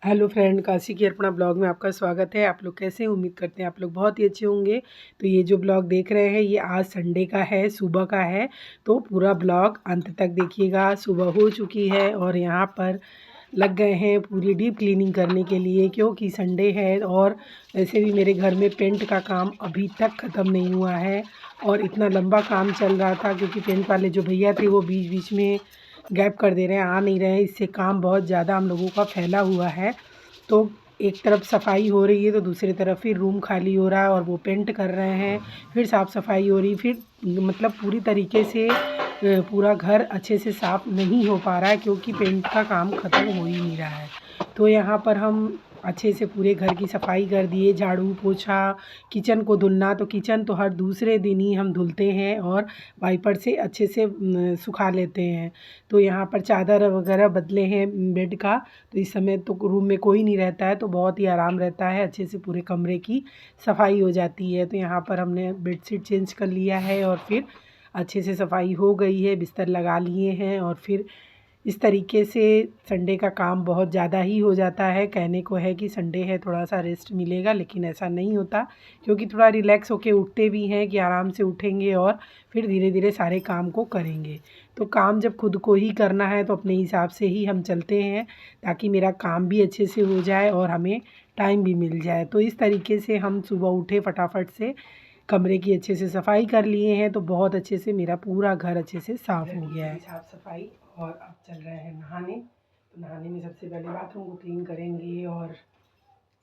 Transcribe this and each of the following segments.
Hello friend, Kashi की Arpana blog में आपका स्वागत है। आप लोग कैसे हैं? उम्मीद करते हैं आप लोग बहुत ही अच्छे होंगे। तो ये जो ब्लॉग देख रहे हैं ये आज संडे का है, सुबह का है। तो पूरा ब्लॉग अंत तक देखिएगा। सुबह हो चुकी है और यहाँ पर लग गए हैं पूरी डीप क्लीनिंग करने के लिए, क्योंकि संडे है। और वैसे भी मेरे घर में पेंट का काम अभी तक ख़त्म नहीं हुआ है और इतना लंबा काम चल रहा था क्योंकि पेंट वाले जो भैया थे वो बीच बीच में गैप कर दे रहे हैं, आ नहीं रहे हैं। इससे काम बहुत ज़्यादा हम लोगों का फैला हुआ है। तो एक तरफ सफाई हो रही है तो दूसरी तरफ फिर रूम खाली हो रहा है और वो पेंट कर रहे हैं। फिर साफ़ सफाई हो रही, फिर मतलब पूरी तरीके से पूरा घर अच्छे से साफ़ नहीं हो पा रहा है क्योंकि पेंट का काम ख़त्म हो ही नहीं रहा है। तो यहाँ पर हम अच्छे से पूरे घर की सफाई कर दिए, झाड़ू पोछा, किचन को धुलना, तो किचन तो हर दूसरे दिन ही हम धुलते हैं और वाइपर से अच्छे से सुखा लेते हैं। तो यहाँ पर चादर वगैरह बदले हैं बेड का। तो इस समय तो रूम में कोई नहीं रहता है तो बहुत ही आराम रहता है, अच्छे से पूरे कमरे की सफाई हो जाती है। तो यहाँ पर हमने बेडशीट चेंज कर लिया है और फिर अच्छे से सफाई हो गई है, बिस्तर लगा लिए हैं और फिर इस तरीके से संडे का काम बहुत ज़्यादा ही हो जाता है। कहने को है कि संडे है थोड़ा सा रेस्ट मिलेगा, लेकिन ऐसा नहीं होता क्योंकि थोड़ा रिलैक्स होके उठते भी हैं कि आराम से उठेंगे और फिर धीरे धीरे सारे काम को करेंगे। तो काम जब खुद को ही करना है तो अपने हिसाब से ही हम चलते हैं ताकि मेरा काम भी अच्छे से हो जाए और हमें टाइम भी मिल जाए। तो इस तरीके से हम सुबह उठे, फटाफट से कमरे की अच्छे से सफाई कर लिए हैं। तो बहुत अच्छे से मेरा पूरा घर अच्छे से साफ़ हो गया है। साफ़ सफाई और अब चल रहे हैं नहाने। तो नहाने में सबसे पहले बाथरूम को क्लीन करेंगे और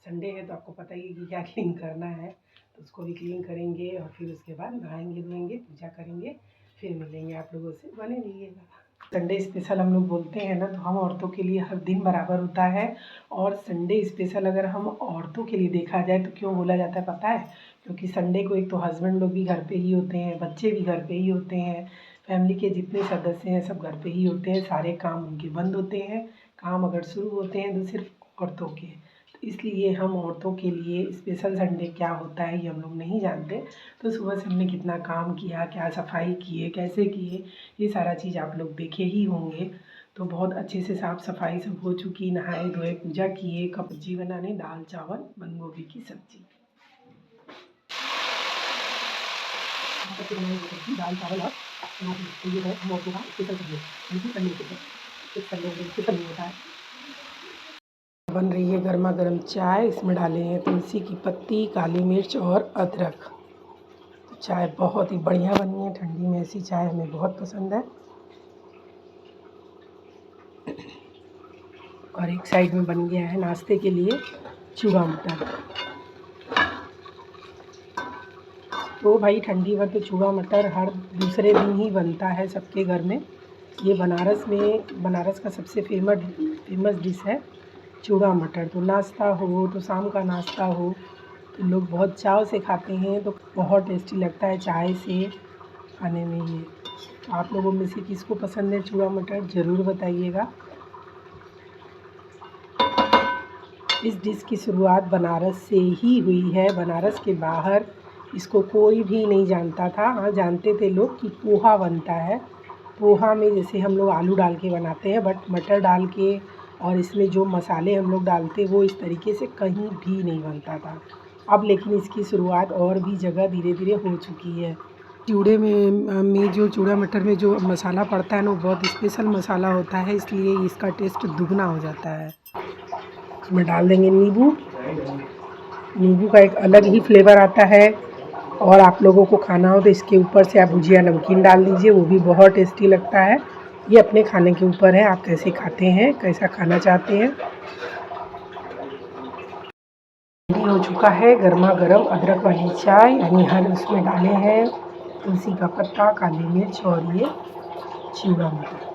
संडे है तो आपको पता ही है कि क्या क्लीन करना है, तो उसको भी क्लीन करेंगे और फिर उसके बाद नहाएंगे धोएंगे, पूजा करेंगे, फिर मिलेंगे आप लोगों से। बने रहिएगा। संडे स्पेशल हम लोग बोलते हैं ना, तो हम औरतों के लिए हर दिन बराबर होता है। और संडे स्पेशल अगर हम औरतों के लिए देखा जाए तो क्यों बोला जाता है पता है? क्योंकि संडे को एक तो हस्बैंड लोग भी घर पे ही होते हैं, बच्चे भी घर पे ही होते हैं, फैमिली के जितने सदस्य हैं सब घर पे ही होते हैं, सारे काम उनके बंद होते हैं। काम अगर शुरू होते हैं तो सिर्फ औरतों के। तो इसलिए हम औरतों के लिए स्पेशल संडे क्या होता है ये हम लोग नहीं जानते। तो सुबह से हमने कितना काम किया, क्या सफाई किए, कैसे किए, ये सारा चीज़ आप लोग देखे ही होंगे। तो बहुत अच्छे से साफ़ सफाई सब हो चुकी, नहाए धोए, पूजा किए, कब सब्जी बनाने, दाल चावल बंद गोभी की सब्जी, दाल चावल और तो ये है हम औरतों का स्पेशल संडे, बिल्कुल संडे स्पेशल नहीं होता है। बन रही है गर्मा गर्म चाय। इसमें डाले हैं तुलसी की पत्ती, काली मिर्च और अदरक। तो चाय बहुत ही बढ़िया बनी है। ठंडी में ऐसी चाय हमें बहुत पसंद है। और एक साइड में बन गया है नाश्ते के लिए चूड़ा मटर। तो भाई ठंडी भर तो चूड़ा मटर हर दूसरे दिन ही बनता है सबके घर में। ये बनारस का सबसे फेमस डिश है चूड़ा मटर। तो नाश्ता हो तो शाम का नाश्ता हो तो लोग बहुत चाव से खाते हैं। तो बहुत टेस्टी लगता है चाय से खाने में ये। तो आप लोगों में से किसको पसंद है चूड़ा मटर, ज़रूर बताइएगा। इस डिश की शुरुआत बनारस से ही हुई है। बनारस के बाहर इसको कोई भी नहीं जानता था। हाँ, जानते थे लोग कि पोहा बनता है। पोहा में जैसे हम लोग आलू डाल के बनाते हैं, बट मटर डाल के और इसमें जो मसाले हम लोग डालते वो इस तरीके से कहीं भी नहीं बनता था। अब लेकिन इसकी शुरुआत और भी जगह धीरे धीरे हो चुकी है। चूड़े में जो चूड़ा मटर में जो मसाला पड़ता है ना, वो बहुत स्पेशल मसाला होता है, इसलिए इसका टेस्ट दुगना हो जाता है। इसमें डाल देंगे नींबू। नींबू का एक अलग ही फ्लेवर आता है। और आप लोगों को खाना हो तो इसके ऊपर से आप भुजिया नमकीन डाल दीजिए, वो भी बहुत टेस्टी लगता है। ये अपने खाने के ऊपर है, आप कैसे खाते हैं, कैसा खाना चाहते हैं। हो चुका है गर्मा गर्म अदरक वाली चाय, यानी हर उसमें डाले हैं तुलसी का पत्ता, काली मिर्च और ये चूड़ा मटर।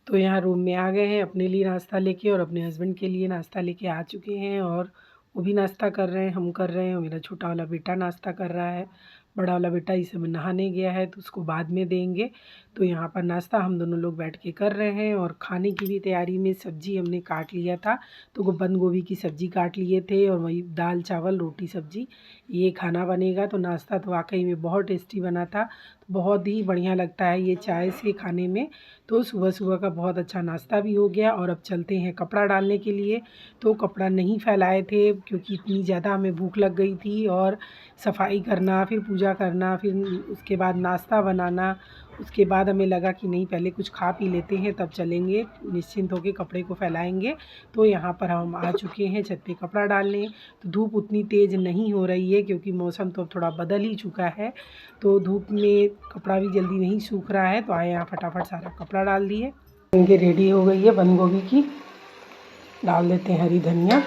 तो यहाँ रूम में आ गए हैं अपने लिए नाश्ता लेके और अपने हस्बैंड के लिए नाश्ता लेके आ चुके हैं। और वो भी नाश्ता कर रहे हैं, हम कर रहे हैं, और मेरा छोटा वाला बेटा नाश्ता कर रहा है। बड़ा वाला बेटा इस समय नहाने गया है तो उसको बाद में देंगे। तो यहाँ पर नाश्ता हम दोनों लोग बैठ के कर रहे हैं और खाने की भी तैयारी में सब्ज़ी हमने काट लिया था। तो वो बंद गोभी की सब्ज़ी काट लिए थे और वही दाल चावल रोटी सब्ज़ी ये खाना बनेगा। तो नाश्ता तो वाकई में बहुत टेस्टी बना था, बहुत ही बढ़िया लगता है ये चाय से खाने में। तो सुबह सुबह का बहुत अच्छा नाश्ता भी हो गया और अब चलते हैं कपड़ा डालने के लिए। तो कपड़ा नहीं फैलाए थे क्योंकि इतनी ज़्यादा हमें भूख लग गई थी और सफाई करना, फिर पूजा करना, फिर उसके बाद नाश्ता बनाना। उसके बाद हमें लगा कि नहीं पहले कुछ खा पी लेते हैं तब चलेंगे, निश्चिंत होकर कपड़े को फैलाएंगे। तो यहाँ पर हम आ चुके हैं छत पे कपड़ा डालने। तो धूप उतनी तेज़ नहीं हो रही है क्योंकि मौसम तो अब थोड़ा बदल ही चुका है, तो धूप में कपड़ा भी जल्दी नहीं सूख रहा है। तो आए यहाँ फटाफट सारा कपड़ा डाल दिए। ये रेडी हो गई है बंद गोभी की, डाल देते हैं हरी धनिया।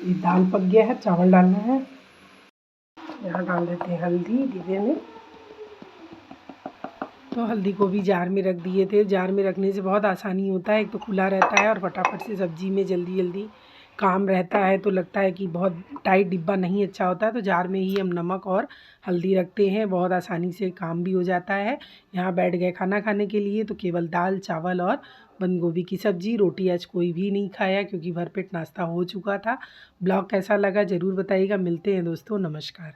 ये दाल पक गया है, चावल डालना है। यहाँ डाल देते हैं हल्दी डिब्बे में। तो हल्दी को भी जार में रख दिए थे। जार में रखने से बहुत आसानी होता है, एक तो खुला रहता है और फटाफट से सब्ज़ी में जल्दी जल्दी काम रहता है। तो लगता है कि बहुत टाइट डिब्बा नहीं अच्छा होता है, तो जार में ही हम नमक और हल्दी रखते हैं, बहुत आसानी से काम भी हो जाता है। यहाँ बैठ गए खाना खाने के लिए। तो केवल दाल चावल और बंद गोभी की सब्ज़ी, रोटी आज कोई भी नहीं खाया क्योंकि भरपेट नाश्ता हो चुका था। ब्लॉग कैसा लगा ज़रूर बताइएगा। मिलते हैं दोस्तों, नमस्कार।